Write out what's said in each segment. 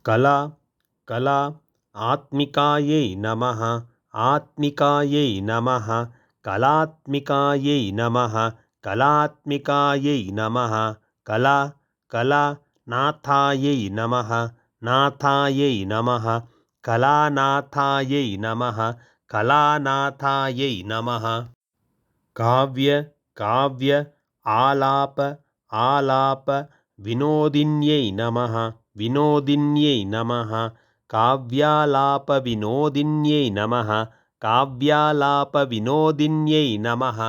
कला कला आत्मिकायै नमः आत्मिकायै नमः कलात्मिकायै नमः कलात्मिकायै नमः कला कला नाथायै नमः नाथायै नमः कलानाथायै नमः कलानाथायै नमः काव्य काव्य आलाप आलाप विनोदिन्यै नमः विनोदिन्यै नमः काव्यालापविनोदिन्यै नमः काव्यालापविनोदिन्यै नमः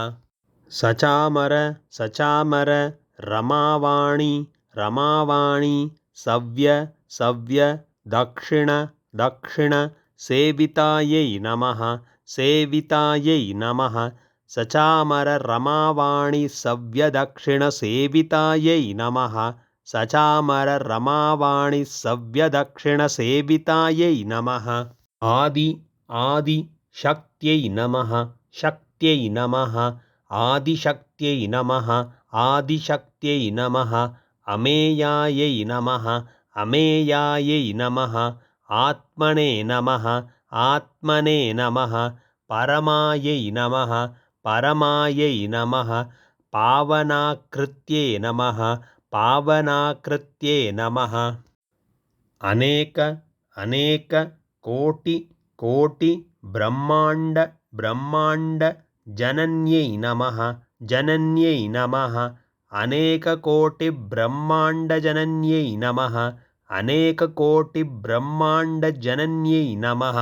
सचामर सचामर रमावाणी रमावाणी सव्य सव्य दक्षिण दक्षिण सेवितायै नमः सेवितायै नमः सचामर रमावाणी सव्यदक्षिणसेवितायै नमः सचामर रमावाणी सव्यदक्षिणसेवितायै नमः आदि आदि शक्त्यै नमः शक्त्यै नमः आदिशक्त्यै नमः आदिशक्त्यै नमः अमेयायै नमः अमेयायै नमः आत्मने नमः आत्मने नमः परमायै नमः परमायै नमः पावनाकृत्ये नमः पावनाकृत्ये नमः अनेक अनेक कोटि कोटि ब्रह्माण्ड ब्रह्माण्ड जनन्यै नमः जनन्यै नमः अनेककोटिब्रह्माण्डजनन्यै नमः अनेककोटिब्रह्माण्डजनन्यै नमः